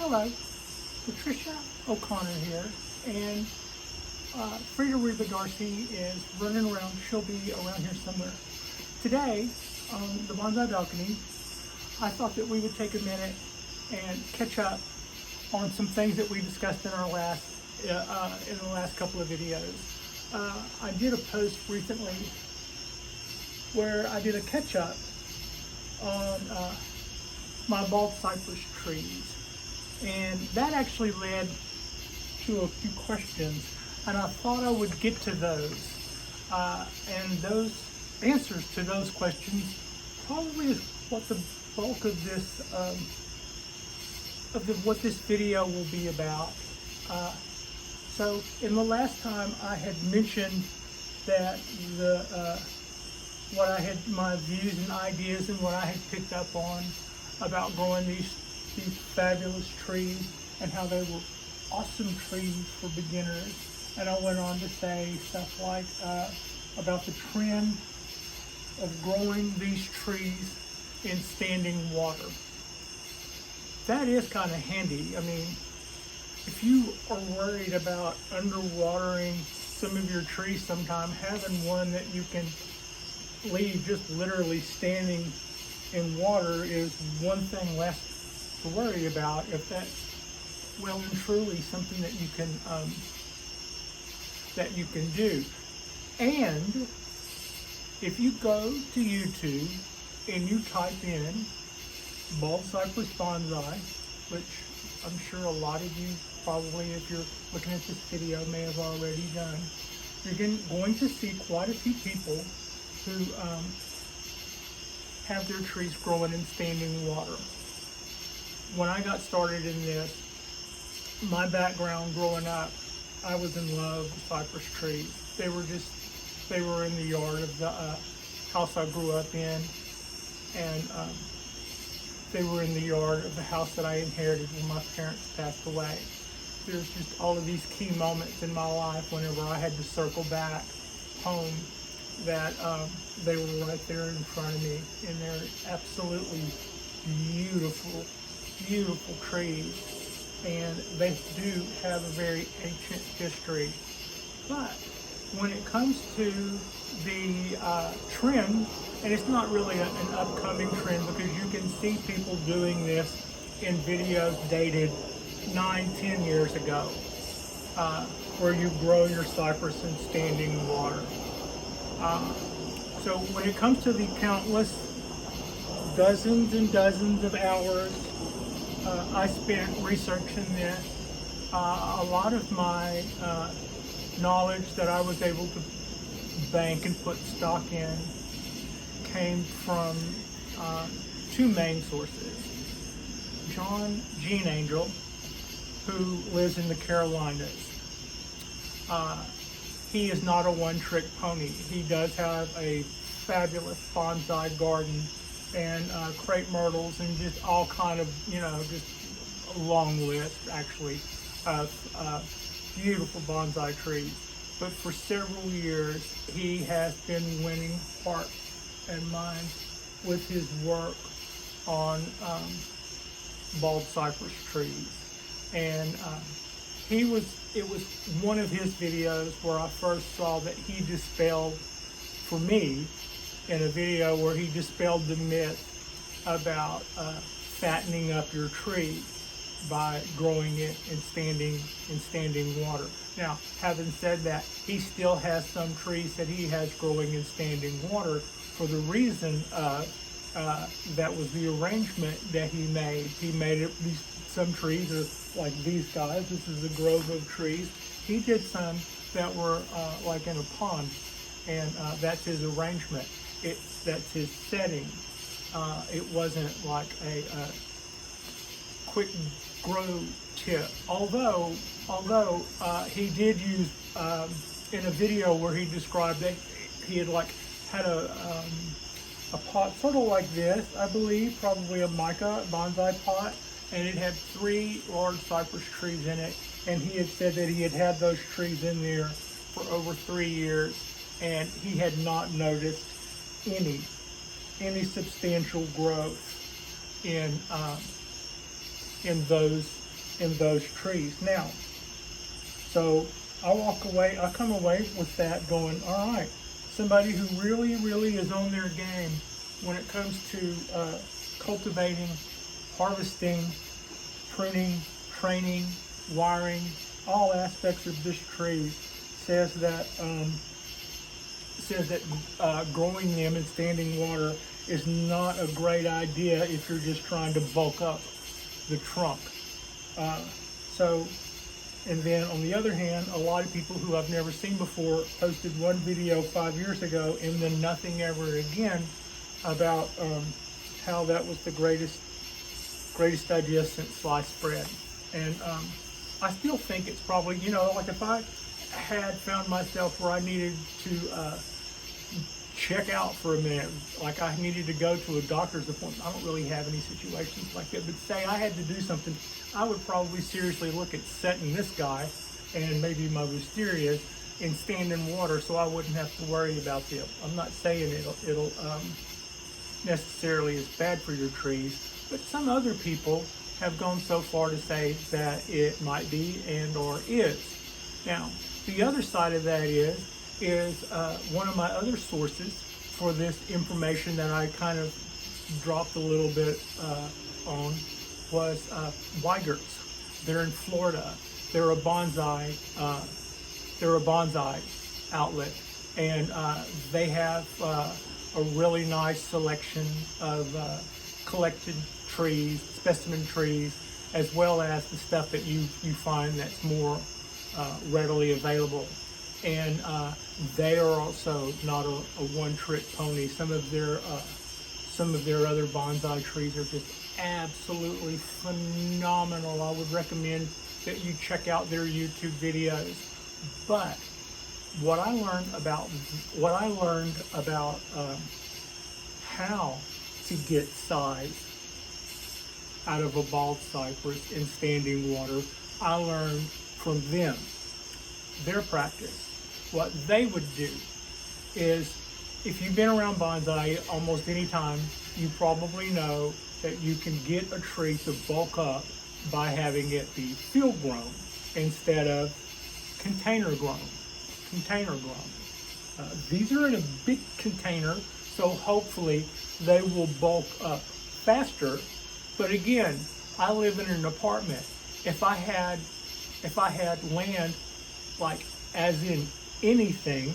Hello, Patricia O'Connor here, and Frida Reba Darcy is running around. She'll be around here somewhere. Today, on the Bonsai Balcony, I thought that we would take a minute and catch up on some things that we discussed in our in the last couple of videos. I did a post recently where I did a catch up on my Bald Cypress trees, and that actually led to a few questions, and I thought I would get to those, and those answers to those questions probably is what the bulk of this what this video will be about. So in the last time I had mentioned that what I had, my views and ideas and what I had picked up on about growing these fabulous trees and how they were awesome trees for beginners. And I went on to say stuff like about the trend of growing these trees in standing water. That is kind of handy. I mean, if you are worried about underwatering some of your trees sometime, having one that you can leave just literally standing in water is one thing less to worry about, if that's well and truly something that you can do. And if you go to YouTube and you type in Bald Cypress bonsai, which I'm sure a lot of you probably, if you're looking at this video, may have already done, you're going to see quite a few people who have their trees growing in standing water. When I got started in this, my background growing up, I was in love with cypress trees. They were in the yard of the house I grew up in, and they were in the yard of the house that I inherited when my parents passed away. There's just all of these key moments in my life whenever I had to circle back home that they were right there in front of me, and they're absolutely beautiful, beautiful trees, and they do have a very ancient history. But when it comes to the trend, and it's not really an upcoming trend, because you can see people doing this in videos dated 9-10 years ago, where you grow your cypress in standing water. So when it comes to the countless dozens and dozens of hours I spent researching this, a lot of my knowledge that I was able to bank and put stock in came from two main sources. Gene Angel, who lives in the Carolinas. He is not a one-trick pony. He does have a fabulous bonsai garden and crepe myrtles and just all kind of, just a long list actually of beautiful bonsai trees. But for several years, he has been winning hearts and minds with his work on Bald Cypress trees. And it was one of his videos where I first saw that he dispelled, for me, in a video where he dispelled the myth about fattening up your tree by growing it in standing water. Now, having said that, he still has some trees that he has growing in standing water for the reason that was the arrangement that he made. He made it, some trees are like these guys. This is a grove of trees. He did some that were like in a pond, and that's his arrangement. That's his setting. It wasn't like a quick grow tip. Although he did use in a video where he described that he had had a pot sort of like this, I believe, probably a mica bonsai pot, and it had 3 large cypress trees in it, and he had said that he had had those trees in there for over 3 years, and he had not noticed any substantial growth in those in those trees. Now, so I come away with that going, all right, somebody who really, really is on their game when it comes to cultivating, harvesting, pruning, training, wiring, all aspects of this tree says that growing them in standing water is not a great idea if you're just trying to bulk up the trunk. And then on the other hand, a lot of people who I've never seen before posted one video 5 years ago and then nothing ever again about how that was the greatest idea since sliced bread. And I still think it's probably, like if I had found myself where I needed to check out for a minute, like I needed to go to a doctor's appointment. I don't really have any situations like that, but say I had to do something, I would probably seriously look at setting this guy and maybe my wisteria in standing water so I wouldn't have to worry about them. I'm not saying it'll necessarily is bad for your trees, but some other people have gone so far to say that it might be and or is. Now, the other side of that is one of my other sources for this information that I kind of dropped a little bit on was Weigert's. They're in Florida. They're a bonsai outlet, and they have a really nice selection of collected trees, specimen trees, as well as the stuff that you find that's more readily available. And they are also not a one-trick pony. Some of their other bonsai trees are just absolutely phenomenal. I would recommend that you check out their YouTube videos. But what I learned about how to get size out of a bald cypress in standing water, I learned from them, their practice. What they would do is, if you've been around bonsai almost any time, you probably know that you can get a tree to bulk up by having it be field grown instead of container grown. These are in a big container, so hopefully they will bulk up faster. But again, I live in an apartment. If I had land, like as in anything,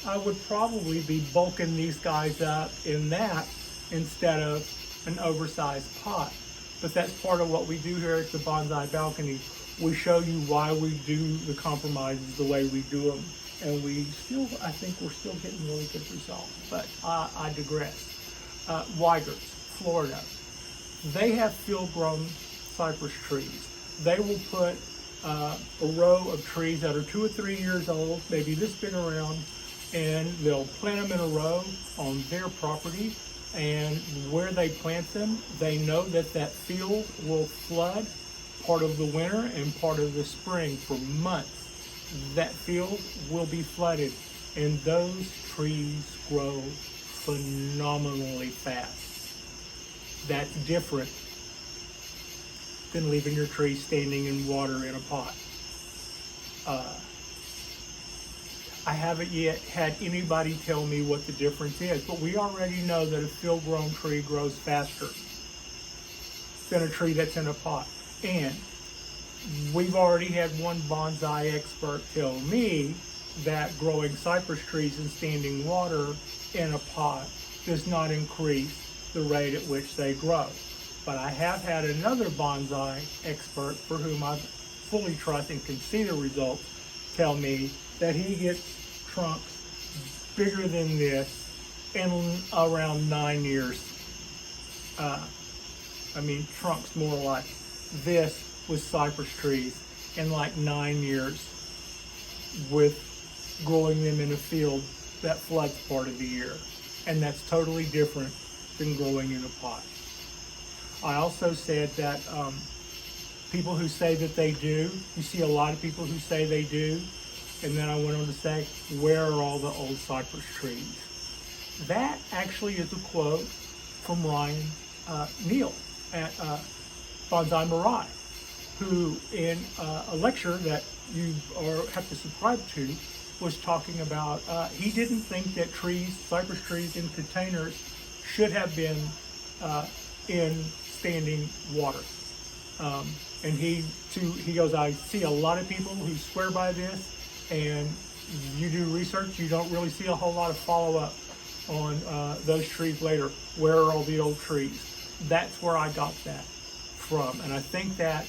I would probably be bulking these guys up in that instead of an oversized pot. But that's part of what we do here at the Bonsai Balcony. We show you why we do the compromises the way we do them, and I think we're still getting really good results. But I digress. Weigert's, Florida. They have field-grown cypress trees. They will put a row of trees that are 2 or 3 years old, maybe this been around, and they'll plant them in a row on their property. And where they plant them, they know that field will flood part of the winter and part of the spring for months. That field will be flooded, and those trees grow phenomenally fast. That's different than leaving your tree standing in water in a pot. I haven't yet had anybody tell me what the difference is, but we already know that a field-grown tree grows faster than a tree that's in a pot. And we've already had one bonsai expert tell me that growing cypress trees in standing water in a pot does not increase the rate at which they grow. But I have had another bonsai expert, for whom I fully trust and can see the results, tell me that he gets trunks bigger than this in around 9 years. Trunks more like this with cypress trees in like 9 years, with growing them in a field that floods part of the year. And that's totally different than growing in a pot. I also said that people who say that they do, you see a lot of people who say they do, and then I went on to say, where are all the old cypress trees? That actually is a quote from Ryan Neal at Bonsai Mirai. who in a lecture that you have to subscribe to was talking about, he didn't think that cypress trees in containers should have been in standing water. And he goes, I see a lot of people who swear by this, and you do research, you don't really see a whole lot of follow-up on those trees later. Where are all the old trees? That's where I got that from, and I think that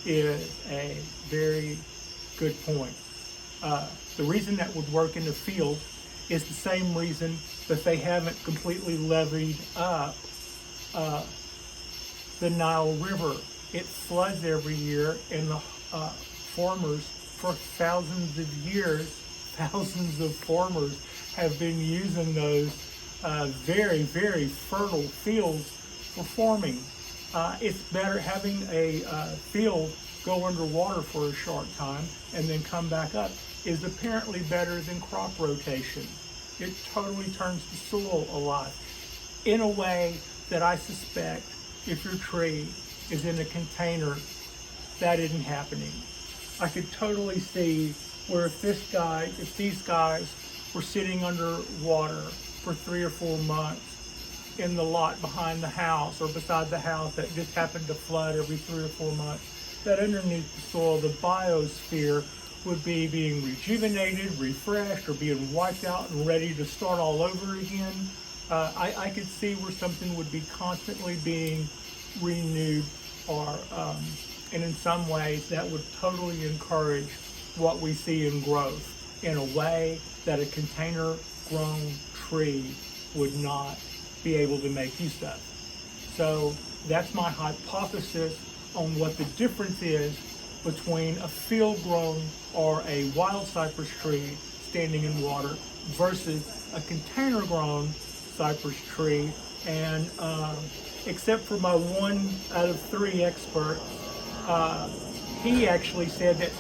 is a very good point. The reason that would work in the field is the same reason that they haven't completely levied up the Nile River. It floods every year, and the farmers for thousands of years, thousands of farmers have been using those very, very fertile fields for farming. It's better having a field go underwater for a short time and then come back up is apparently better than crop rotation. It totally turns the soil alive in a way that I suspect if your tree is in a container, that isn't happening. I could totally see where if these guys were sitting underwater for 3 or 4 months in the lot behind the house or beside the house that just happened to flood every 3 or 4 months, that underneath the soil, the biosphere would be being rejuvenated, refreshed, or being wiped out and ready to start all over again. I could see where something would be constantly being renewed, or and in some ways that would totally encourage what we see in growth in a way that a container grown tree would not be able to make use of. So that's my hypothesis on what the difference is between a field grown or a wild cypress tree standing in water versus a container grown cypress tree. And except for my 1 out of 3 experts, he actually said that,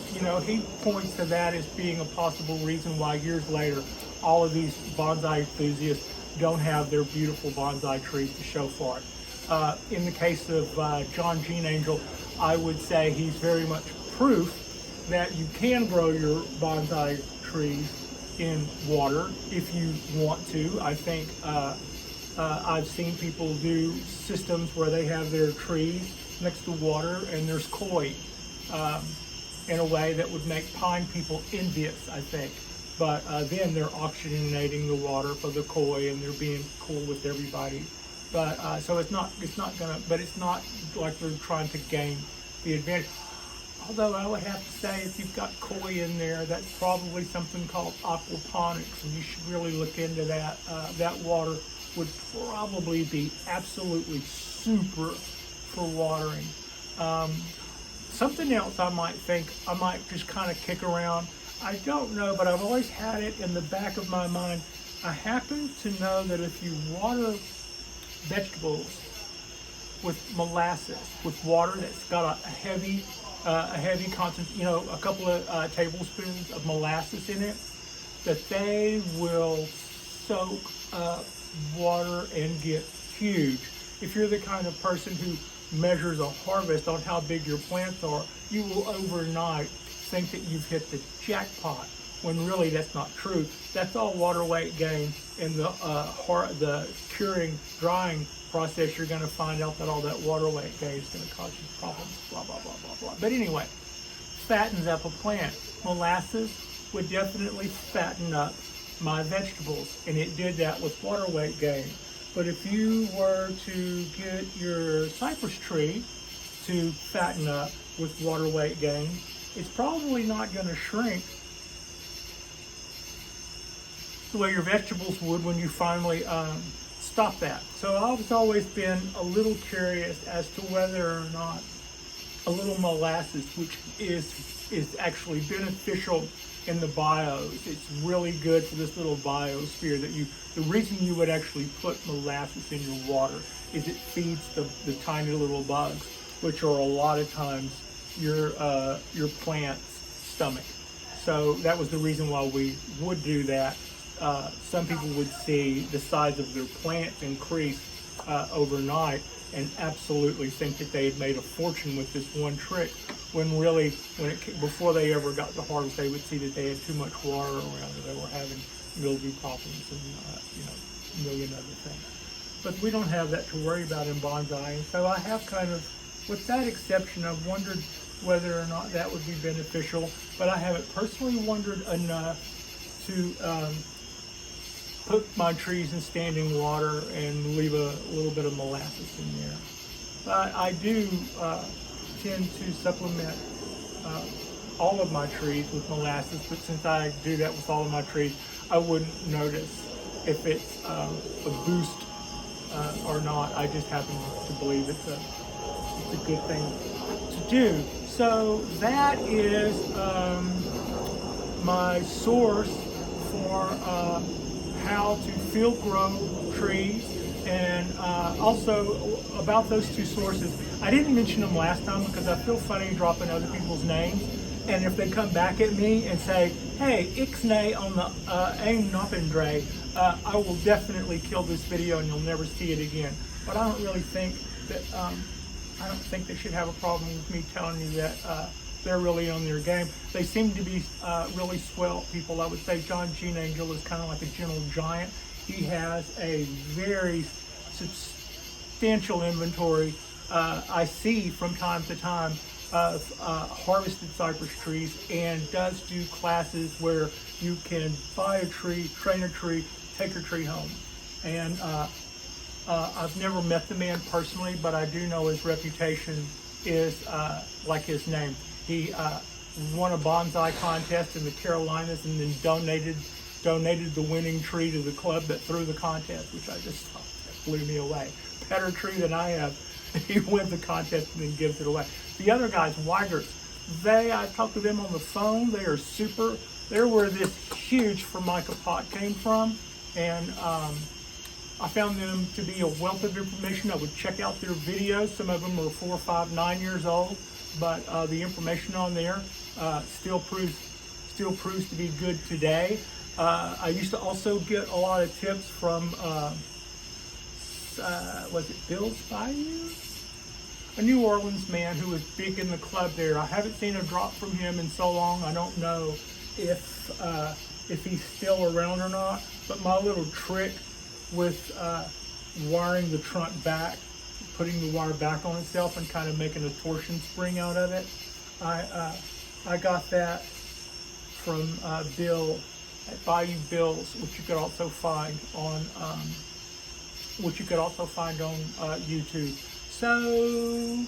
he points to that as being a possible reason why years later all of these bonsai enthusiasts don't have their beautiful bonsai trees to show for it. In the case of John Gene Angel, I would say he's very much proof that you can grow your bonsai trees in water if you want to. I think I've seen people do systems where they have their trees next to water and there's koi in a way that would make pine people envious, I think. But then they're oxygenating the water for the koi and they're being cool with everybody. But so it's not like they're trying to gain the advantage. Although I would have to say, if you've got koi in there, that's probably something called aquaponics, and you should really look into that. That water would probably be absolutely super for watering. Something else I might just kind of kick around. I don't know, but I've always had it in the back of my mind. I happen to know that if you water vegetables with molasses, with water that's got a heavy content, a couple of tablespoons of molasses in it, that they will soak up water and get huge. If you're the kind of person who measures a harvest on how big your plants are, you will overnight think that you've hit the jackpot, when really that's not true. That's all water weight gain. In the drying process, you're going to find out that all that water weight gain is going to cause you problems, blah, blah, blah, blah, blah. But anyway, fattens up a plant. Molasses would definitely fatten up my vegetables, and it did that with water weight gain. But if you were to get your cypress tree to fatten up with water weight gain, it's probably not going to shrink the way your vegetables would when you finally stop that. So I've always been a little curious as to whether or not a little molasses, which is actually beneficial in the bios. It's really good for this little biosphere. The reason you would actually put molasses in your water is it feeds the tiny little bugs, which are a lot of times your plant's stomach. So that was the reason why we would do that. Some people would see the size of their plants increase overnight and absolutely think that they had made a fortune with this one trick, when really, before they ever got to harvest, they would see that they had too much water around, or they were having mildew problems and a million other things. But we don't have that to worry about in bonsai, and so I have kind of, with that exception, I've wondered whether or not that would be beneficial, but I haven't personally wondered enough to put my trees in standing water and leave a little bit of molasses in there. But I do tend to supplement all of my trees with molasses, but since I do that with all of my trees, I wouldn't notice if it's a boost or not. I just happen to believe it's a good thing to do. So that is my source for how to field grow trees, and also about those two sources. I didn't mention them last time because I feel funny dropping other people's names, and if they come back at me and say, hey, ixnay on the aim noppendray, I will definitely kill this video and you'll never see it again. But I don't really think that I don't think they should have a problem with me telling you that they're really on their game. They seem to be really swell people. I would say John Gene Angel is kind of like a gentle giant. He has a very substantial inventory, I see from time to time, of harvested cypress trees, and does do classes where you can buy a tree, train a tree, take your tree home. And I've never met the man personally, but I do know his reputation is like his name. He won a bonsai contest in the Carolinas and then donated the winning tree to the club that threw the contest, which I just thought that blew me away. Better tree than I have. He wins the contest and then gives it away. The other guys, Weigerts, I talked to them on the phone. They are super. They're where this huge Formica pot came from, and I found them to be a wealth of information. I would check out their videos. Some of them are 4, 5, 9 years old, but the information on there still proves to be good today. I used to also get a lot of tips from was it Bill's Bayou? A New Orleans man who was big in the club there. I haven't seen a drop from him in so long. I don't know if he's still around or not. But my little trick with wiring the trunk back, putting the wire back on itself and kind of making a torsion spring out of it, I got that from Bill at Bayou Bill's, which you could also find on YouTube. So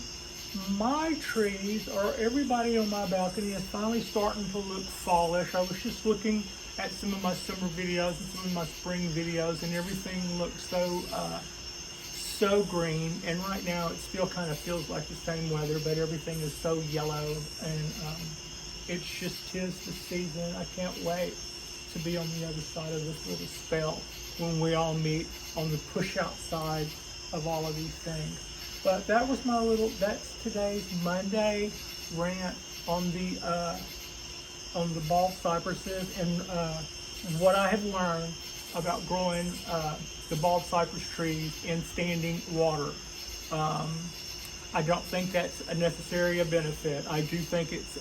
my trees, or everybody on my balcony, is finally starting to look fallish. I was just looking at some of my summer videos and some of my spring videos, and everything looks so green. And right now it still kind of feels like the same weather, but everything is so yellow, and it's just 'tis the season. I can't wait to be on the other side of this little spell when we all meet on the push out side of all of these things. But that was that's today's Monday rant on the Bald Cypresses, and what I have learned about growing the Bald Cypress trees in standing water. I don't think that's a necessary benefit. I do think it's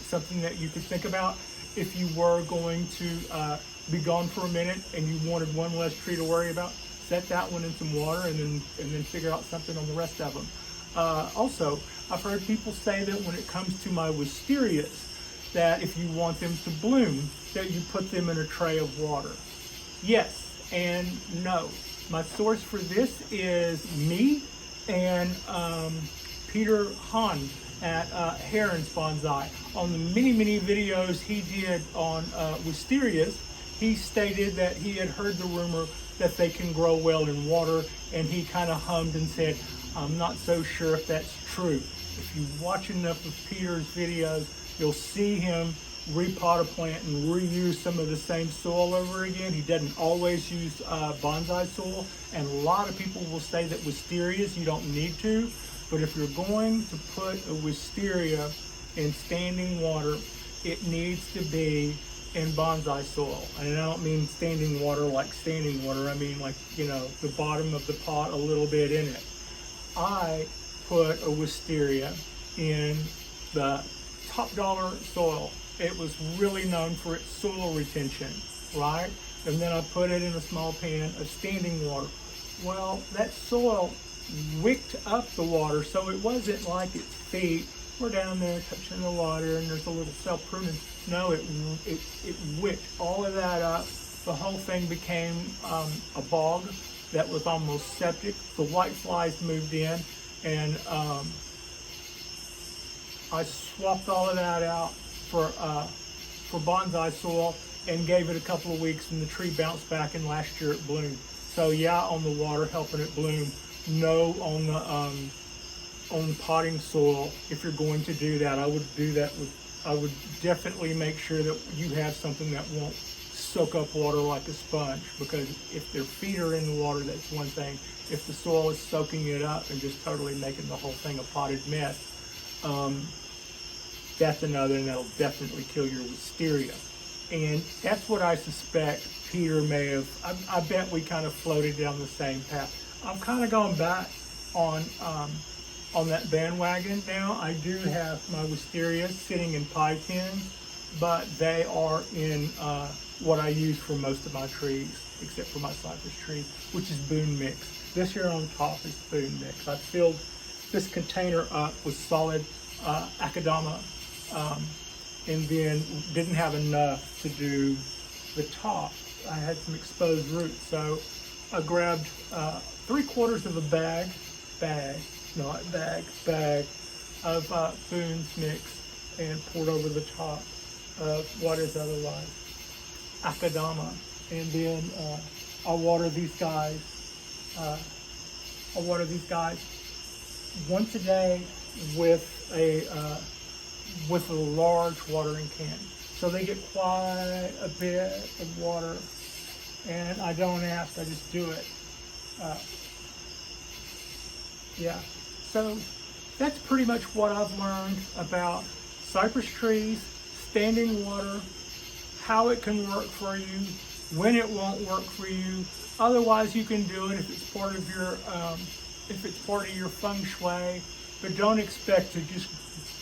something that you could think about if you were going to be gone for a minute and you wanted one less tree to worry about. Set that one in some water and then figure out something on the rest of them. Also, I've heard people say that when it comes to my wisterias, that if you want them to bloom, that you put them in a tray of water. Yes and no. My source for this is me and Peter Hahn at Heron's Bonsai. On the many videos he did on wisterias, he stated that he had heard the rumor that they can grow well in water, and he kind of hummed and said, I'm not so sure if that's true. If you watch enough of Peter's videos, you'll see him repot a plant and reuse some of the same soil over again. He doesn't always use bonsai soil, and a lot of people will say that wisterias you don't need to, but if you're going to put a wisteria in standing water, it needs to be in bonsai soil. And I don't mean standing water like standing water. I mean like, you know, the bottom of the pot, a little bit in it. I put a wisteria in the top dollar soil. It was really known for its soil retention, right? And then I put it in a small pan of standing water. Well, that soil wicked up the water, so it wasn't like its feet were down there touching the water and there's a little self-pruning. No, it wicked all of that up. The whole thing became a bog that was almost septic. The white flies moved in, and I swapped all of that out for bonsai soil and gave it a couple of weeks, and the tree bounced back, and last year it bloomed. So yeah, on the water helping it bloom. No, on the potting soil. If you're going to do that, I would do that with. I would definitely make sure that you have something that won't soak up water like a sponge, because if their feet are in the water, that's one thing. If the soil is soaking it up and just totally making the whole thing a potted mess, that's another, and that'll definitely kill your wisteria. And that's what I suspect Peter may have. I bet we kind of floated down the same path. I'm kind of going back on that bandwagon now. I do have my wisteria sitting in pie tins, but they are in what I use for most of my trees, except for my cypress trees, which is boon mix. This here on top is boon mix. I filled this container up with solid akadama, and then didn't have enough to do the top. I had some exposed roots, so I grabbed 3/4 of a bag of Boone's mix and poured over the top of what is otherwise akadama, and then I'll water these guys. Once a day with a large watering can, so they get quite a bit of water. And I don't ask, I just do it. Yeah, so that's pretty much what I've learned about cypress trees, standing water, how it can work for you, when it won't work for you. Otherwise, you can do it if it's part of your feng shui, but don't expect to just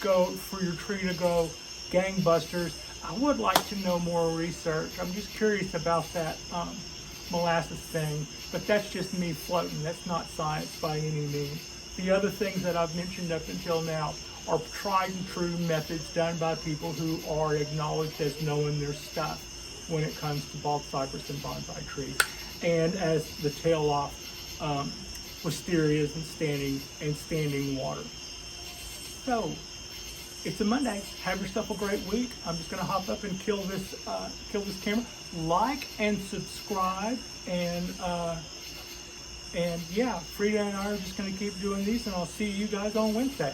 go for your tree to go gangbusters. I would like to know more research. I'm just curious about that molasses thing, but that's just me floating. That's not science by any means. The other things that I've mentioned up until now are tried and true methods done by people who are acknowledged as knowing their stuff when it comes to bald cypress and bonsai trees. And as the tail off, wisterias and standing water. So, it's a Monday. Have yourself a great week. I'm just going to hop up and kill this camera. Like and subscribe, and yeah, Frida and I are just going to keep doing these, and I'll see you guys on Wednesday.